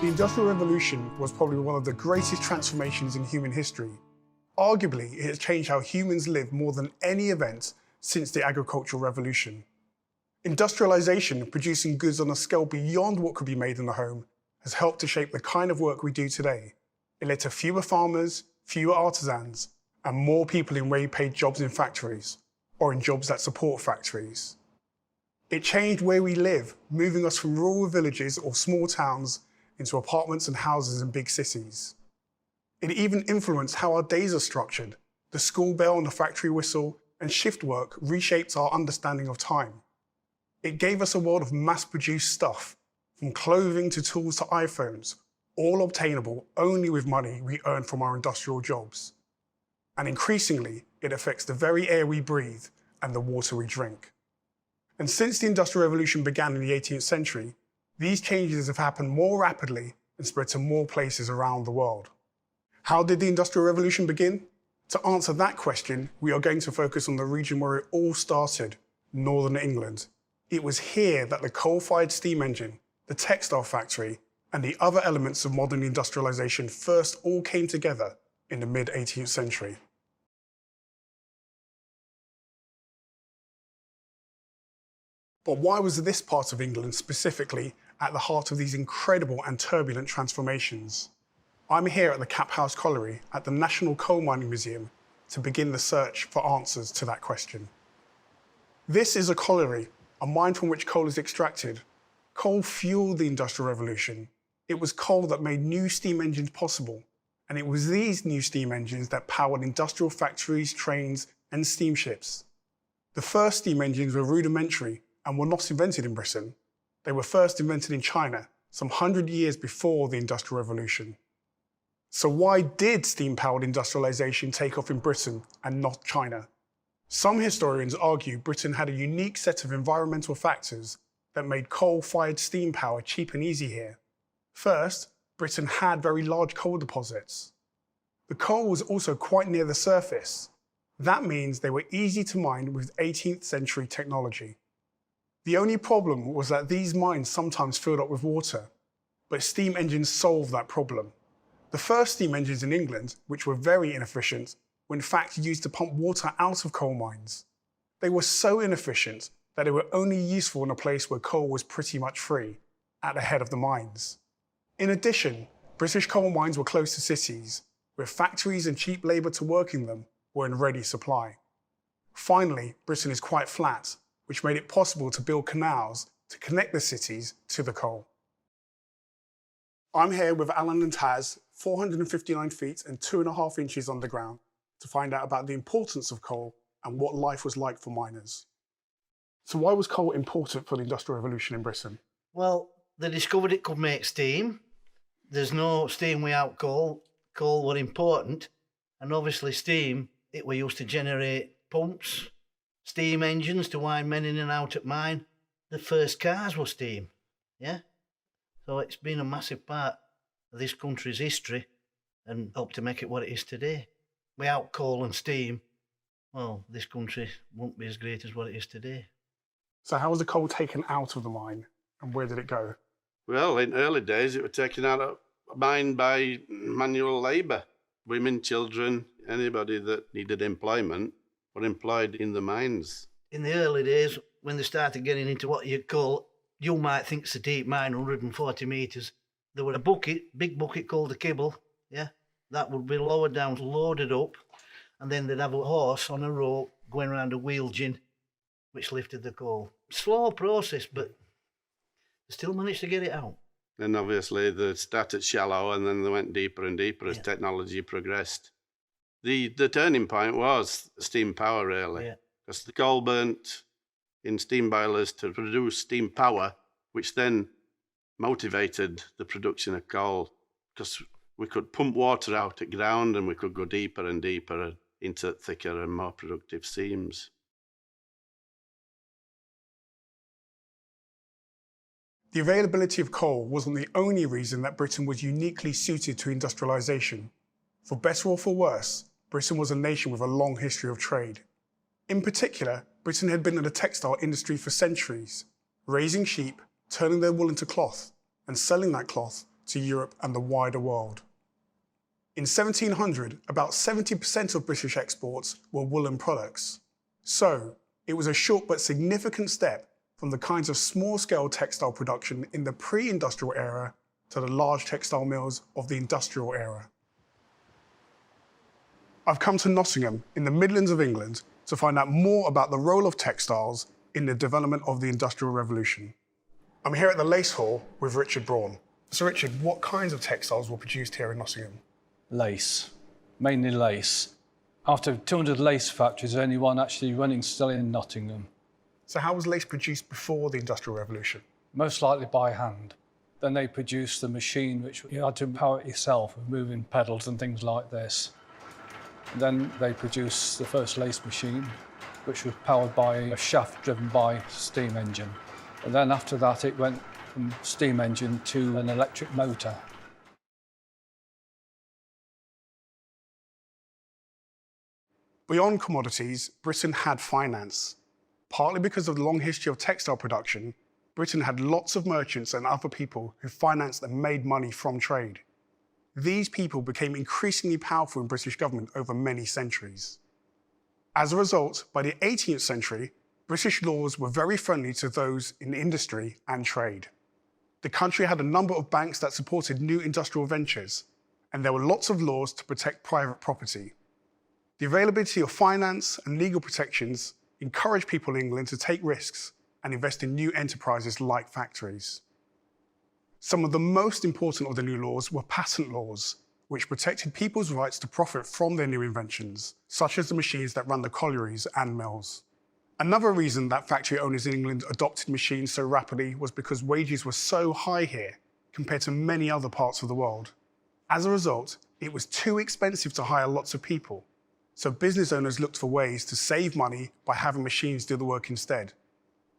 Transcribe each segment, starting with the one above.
The Industrial Revolution was probably one of the greatest transformations in human history. Arguably, it has changed how humans live more than any event since the agricultural revolution. Industrialization, producing goods on a scale beyond what could be made in the home, has helped to shape the kind of work we do today. It led to fewer farmers, fewer artisans, and more people in well-paid jobs in factories, or in jobs that support factories. It changed where we live, moving us from rural villages or small towns into apartments and houses in big cities. It even influenced how our days are structured. The school bell and the factory whistle and shift work reshaped our understanding of time. It gave us a world of mass-produced stuff, from clothing to tools to iPhones, all obtainable only with money we earn from our industrial jobs. And increasingly, it affects the very air we breathe and the water we drink. And since the Industrial Revolution began in the 18th century, these changes have happened more rapidly and spread to more places around the world. How did the Industrial Revolution begin? To answer that question, we are going to focus on the region where it all started, Northern England. It was here that the coal-fired steam engine, the textile factory, and the other elements of modern industrialization first all came together in the mid-18th century. But why was this part of England specifically at the heart of these incredible and turbulent transformations? I'm here at the Cap House Colliery at the National Coal Mining Museum to begin the search for answers to that question. This is a colliery, a mine from which coal is extracted. Coal fueled the Industrial Revolution. It was coal that made new steam engines possible, and it was these new steam engines that powered industrial factories, trains, and steamships. The first steam engines were rudimentary and were not invented in Britain. They were first invented in China, some 100 years before the Industrial Revolution. So why did steam-powered industrialization take off in Britain and not China? Some historians argue Britain had a unique set of environmental factors that made coal-fired steam power cheap and easy here. First, Britain had very large coal deposits. The coal was also quite near the surface. That means they were easy to mine with 18th century technology. The only problem was that these mines sometimes filled up with water, but steam engines solved that problem. The first steam engines in England, which were very inefficient, were in fact used to pump water out of coal mines. They were so inefficient that they were only useful in a place where coal was pretty much free, at the head of the mines. In addition, British coal mines were close to cities, where factories and cheap labour to work in them were in ready supply. Finally, Britain is quite flat, which made it possible to build canals to connect the cities to the coal. I'm here with Alan and Taz, 459 feet and 2.5 inches underground, to find out about the importance of coal and what life was like for miners. So why was coal important for the Industrial Revolution in Britain? Well, they discovered it could make steam. There's no steam without coal. Coal were important. And obviously steam, it were used to generate pumps, steam engines to wind men in and out at mine. The first cars were steam, yeah? So it's been a massive part of this country's history and helped to make it what it is today. Without coal and steam, well, this country wouldn't be as great as what it is today. So how was the coal taken out of the mine and where did it go? Well, in early days, it was taken out of mine by manual labour. Women, children, anybody that needed employment were employed in the mines. In the early days, when they started getting into what you'd call, you might think it's a deep mine, 140 metres, there were a bucket, big bucket called a kibble, yeah? That would be lowered down, loaded up, and then they'd have a horse on a rope going around a wheel gin, which lifted the coal. Slow process, but they still managed to get it out. And obviously they started shallow and then they went deeper and deeper as technology progressed. The turning point was steam power, really, because the coal burnt in steam boilers to produce steam power, which then motivated the production of coal, because we could pump water out at ground and we could go deeper and deeper into thicker and more productive seams. The availability of coal wasn't the only reason that Britain was uniquely suited to industrialisation. For better or for worse, Britain was a nation with a long history of trade. In particular, Britain had been in the textile industry for centuries, raising sheep, turning their wool into cloth, and selling that cloth to Europe and the wider world. In 1700, about 70% of British exports were woolen products. So, it was a short but significant step from the kinds of small-scale textile production in the pre-industrial era to the large textile mills of the industrial era. I've come to Nottingham in the Midlands of England to find out more about the role of textiles in the development of the Industrial Revolution. I'm here at the Lace Hall with Richard Braun. So Richard, what kinds of textiles were produced here in Nottingham? Lace, mainly lace. After 200 lace factories, only one actually running still in Nottingham. So how was lace produced before the Industrial Revolution? Most likely by hand. Then they produced the machine which you had to power it yourself with moving pedals and things like this. And then they produced the first lace machine, which was powered by a shaft driven by steam engine. And then after that it went from steam engine to an electric motor. Beyond commodities, Britain had finance. Partly because of the long history of textile production, Britain had lots of merchants and other people who financed and made money from trade. These people became increasingly powerful in British government over many centuries. As a result, by the 18th century, British laws were very friendly to those in industry and trade. The country had a number of banks that supported new industrial ventures, and there were lots of laws to protect private property. The availability of finance and legal protections encouraged people in England to take risks and invest in new enterprises like factories. Some of the most important of the new laws were patent laws, which protected people's rights to profit from their new inventions, such as the machines that run the collieries and mills. Another reason that factory owners in England adopted machines so rapidly was because wages were so high here compared to many other parts of the world. As a result, it was too expensive to hire lots of people, so business owners looked for ways to save money by having machines do the work instead.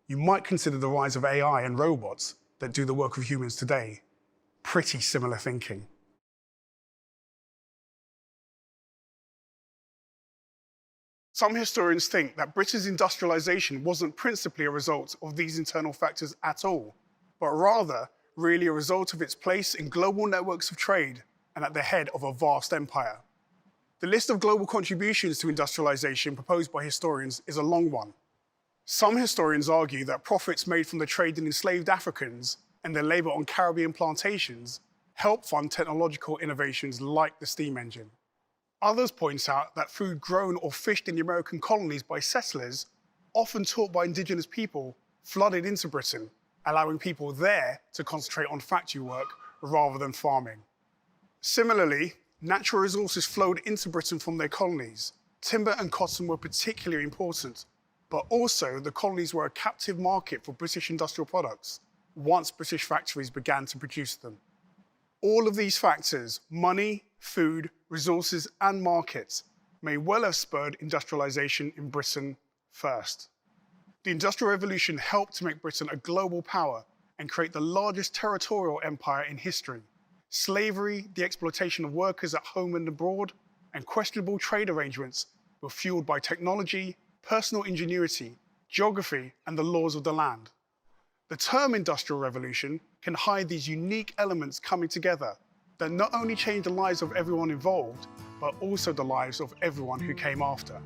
You might consider the rise of AI and robots that do the work of humans today pretty similar thinking. Some historians think that Britain's industrialization wasn't principally a result of these internal factors at all, but rather really a result of its place in global networks of trade and at the head of a vast empire. The list of global contributions to industrialization proposed by historians is a long one. Some historians argue that profits made from the trade in enslaved Africans and their labor on Caribbean plantations helped fund technological innovations like the steam engine. Others point out that food grown or fished in the American colonies by settlers, often taught by indigenous people, flooded into Britain, allowing people there to concentrate on factory work rather than farming. Similarly, natural resources flowed into Britain from their colonies. Timber and cotton were particularly important, but also the colonies were a captive market for British industrial products once British factories began to produce them. All of these factors, money, food, resources, and markets, may well have spurred industrialization in Britain first. The Industrial Revolution helped to make Britain a global power and create the largest territorial empire in history. Slavery, the exploitation of workers at home and abroad, and questionable trade arrangements were fueled by technology, personal ingenuity, geography, and the laws of the land. The term Industrial Revolution can hide these unique elements coming together that not only changed the lives of everyone involved, but also the lives of everyone who came after.